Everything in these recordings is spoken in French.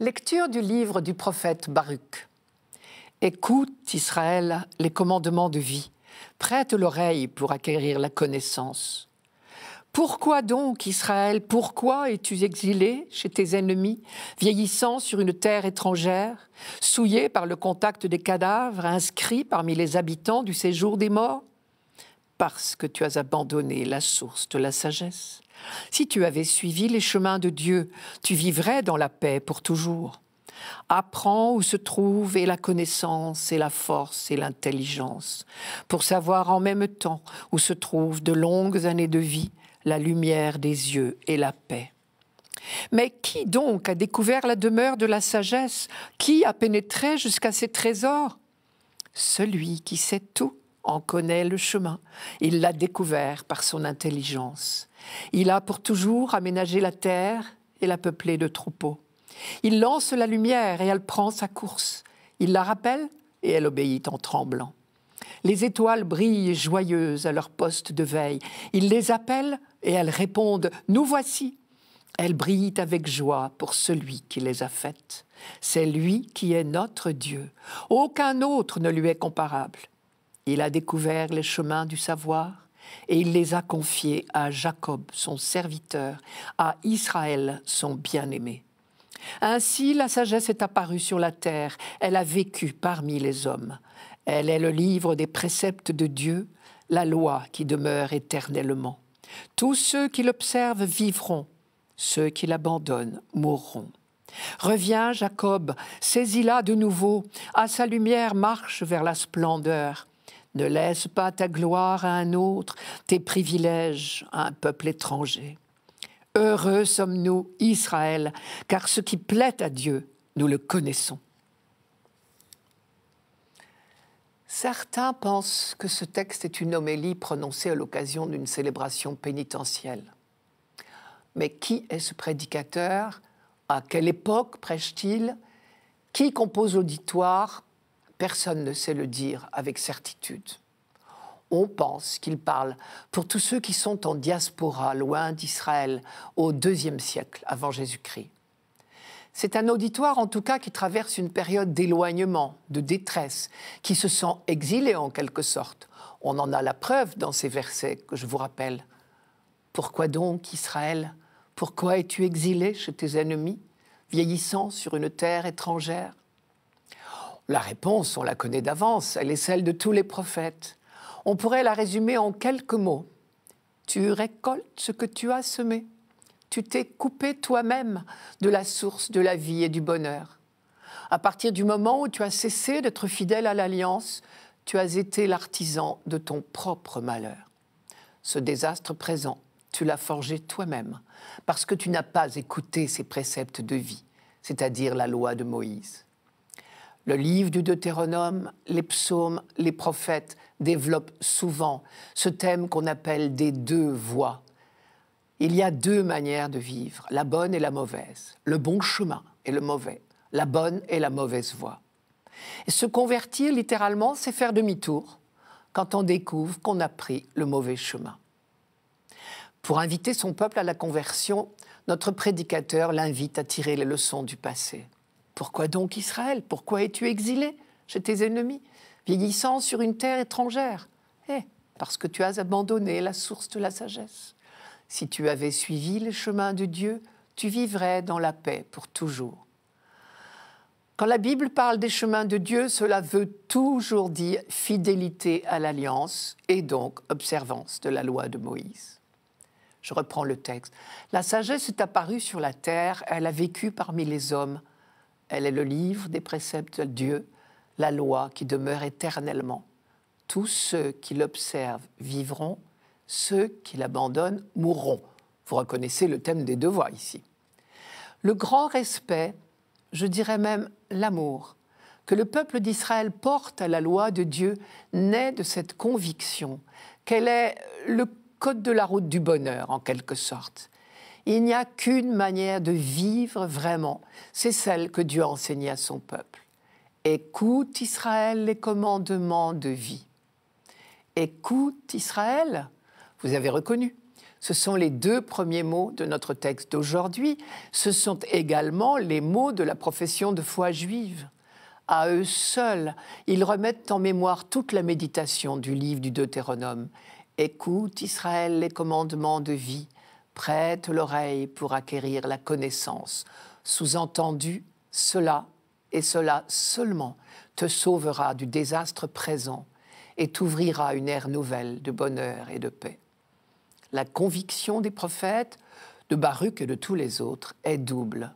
Lecture du livre du prophète Baruch. Écoute, Israël, les commandements de vie. Prête l'oreille pour acquérir la connaissance. Pourquoi donc, Israël, pourquoi es-tu exilé chez tes ennemis, vieillissant sur une terre étrangère, souillé par le contact des cadavres, inscrit parmi les habitants du séjour des morts? Parce que tu as abandonné la source de la sagesse. Si tu avais suivi les chemins de Dieu, tu vivrais dans la paix pour toujours. Apprends où se trouve et la connaissance et la force et l'intelligence, pour savoir en même temps où se trouvent de longues années de vie, la lumière des yeux et la paix. Mais qui donc a découvert la demeure de la sagesse? Qui a pénétré jusqu'à ses trésors? Celui qui sait tout en connaît le chemin. Il l'a découvert par son intelligence. Il a pour toujours aménagé la terre et la peuplée de troupeaux. Il lance la lumière et elle prend sa course. Il la rappelle et elle obéit en tremblant. Les étoiles brillent joyeuses à leur poste de veille. Il les appelle et elles répondent « Nous voici ». Elles brillent avec joie pour celui qui les a faites. C'est lui qui est notre Dieu. Aucun autre ne lui est comparable. Il a découvert les chemins du savoir et il les a confiés à Jacob, son serviteur, à Israël, son bien-aimé. Ainsi, la sagesse est apparue sur la terre, elle a vécu parmi les hommes. Elle est le livre des préceptes de Dieu, la loi qui demeure éternellement. Tous ceux qui l'observent vivront, ceux qui l'abandonnent mourront. Reviens, Jacob, saisis-la de nouveau, à sa lumière marche vers la splendeur. Ne laisse pas ta gloire à un autre, tes privilèges à un peuple étranger. Heureux sommes-nous, Israël, car ce qui plaît à Dieu, nous le connaissons. Certains pensent que ce texte est une homélie prononcée à l'occasion d'une célébration pénitentielle. Mais qui est ce prédicateur? À quelle époque prêche-t-il? Qui compose l'auditoire? Personne ne sait le dire avec certitude. On pense qu'il parle pour tous ceux qui sont en diaspora, loin d'Israël, au IIe siècle avant Jésus-Christ. C'est un auditoire, en tout cas, qui traverse une période d'éloignement, de détresse, qui se sent exilé en quelque sorte. On en a la preuve dans ces versets que je vous rappelle. Pourquoi donc, Israël? Pourquoi es-tu exilé chez tes ennemis, vieillissant sur une terre étrangère? La réponse, on la connaît d'avance, elle est celle de tous les prophètes. On pourrait la résumer en quelques mots. Tu récoltes ce que tu as semé. Tu t'es coupé toi-même de la source de la vie et du bonheur. À partir du moment où tu as cessé d'être fidèle à l'alliance, tu as été l'artisan de ton propre malheur. Ce désastre présent, tu l'as forgé toi-même, parce que tu n'as pas écouté ses préceptes de vie, c'est-à-dire la loi de Moïse. Le livre du Deutéronome, les psaumes, les prophètes développent souvent ce thème qu'on appelle des deux voies. Il y a deux manières de vivre, la bonne et la mauvaise, le bon chemin et le mauvais, la bonne et la mauvaise voie. Et se convertir, littéralement, c'est faire demi-tour quand on découvre qu'on a pris le mauvais chemin. Pour inviter son peuple à la conversion, notre prédicateur l'invite à tirer les leçons du passé. Pourquoi donc Israël? Pourquoi es-tu exilé chez tes ennemis, vieillissant sur une terre étrangère? Parce que tu as abandonné la source de la sagesse. Si tu avais suivi les chemins de Dieu, tu vivrais dans la paix pour toujours. Quand la Bible parle des chemins de Dieu, cela veut toujours dire fidélité à l'alliance et donc observance de la loi de Moïse. Je reprends le texte. La sagesse est apparue sur la terre, elle a vécu parmi les hommes. Elle est le livre des préceptes de Dieu, la loi qui demeure éternellement. Tous ceux qui l'observent vivront, ceux qui l'abandonnent mourront. Vous reconnaissez le thème des deux voies ici. Le grand respect, je dirais même l'amour, que le peuple d'Israël porte à la loi de Dieu naît de cette conviction qu'elle est le code de la route du bonheur, en quelque sorte. Il n'y a qu'une manière de vivre vraiment, c'est celle que Dieu a enseignée à son peuple. Écoute Israël les commandements de vie. Écoute Israël, vous avez reconnu, Ce sont les 2 premiers mots de notre texte d'aujourd'hui. Ce sont également les mots de la profession de foi juive. À eux seuls, ils remettent en mémoire toute la méditation du livre du Deutéronome. Écoute, Israël, les commandements de vie. Prête l'oreille pour acquérir la connaissance. Sous-entendu, cela et cela seulement te sauvera du désastre présent et t'ouvrira une ère nouvelle de bonheur et de paix. La conviction des prophètes, de Baruch et de tous les autres, est double.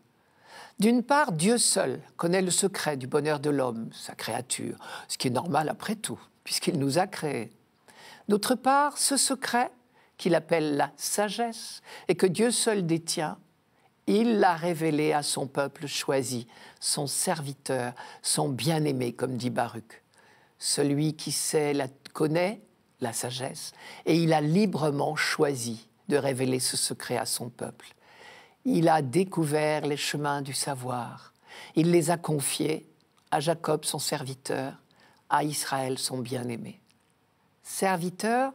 D'une part, Dieu seul connaît le secret du bonheur de l'homme, sa créature, ce qui est normal après tout, puisqu'il nous a créés. D'autre part, ce secret, qu'il appelle la sagesse, et que Dieu seul détient, il l'a révélé à son peuple choisi, son serviteur, son bien-aimé, comme dit Baruch. Celui qui sait connaît la sagesse, et il a librement choisi de révéler ce secret à son peuple. Il a découvert les chemins du savoir. Il les a confiés à Jacob, son serviteur, à Israël, son bien-aimé. Serviteur,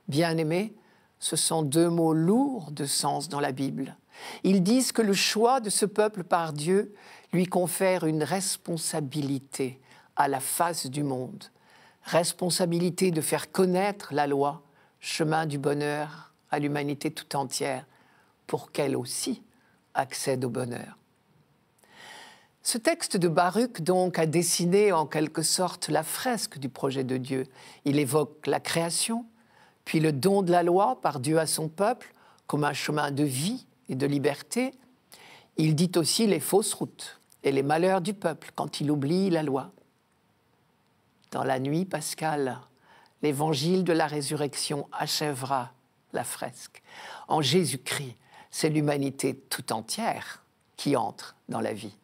bien-aimé, ce sont 2 mots lourds de sens dans la Bible. Ils disent que le choix de ce peuple par Dieu lui confère une responsabilité à la face du monde. Responsabilité de faire connaître la loi, chemin du bonheur à l'humanité tout entière, pour qu'elle aussi accède au bonheur. Ce texte de Baruch, donc, a dessiné en quelque sorte la fresque du projet de Dieu. Il évoque la création, puis le don de la loi par Dieu à son peuple comme un chemin de vie et de liberté. Il dit aussi les fausses routes et les malheurs du peuple quand il oublie la loi. Dans la nuit pascale, l'évangile de la résurrection achèvera la fresque. En Jésus-Christ, c'est l'humanité tout entière qui entre dans la vie.